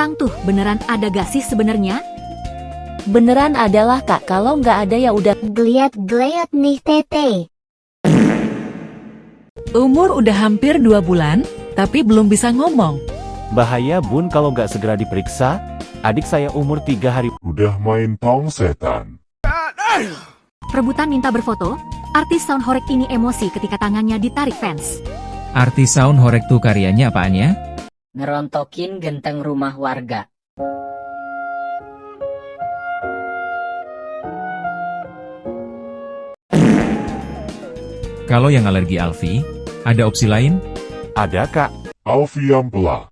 Tang tuh, beneran ada gak sih sebenarnya? Beneran adalah kak, kalau nggak ada ya udah. Geliat nih tete. Umur udah hampir 2 bulan, tapi belum bisa ngomong. Bahaya bun kalau nggak segera diperiksa. Adik saya umur 3 hari. Udah main tong setan. Rebutan minta berfoto, artis sound horeg ini emosi ketika tangannya ditarik fans. Artis sound horeg tuh karyanya apaan ya? Ngerontokin genteng rumah warga. Kalau yang alergi Alfi, ada opsi lain? Ada kak. Alfiampela.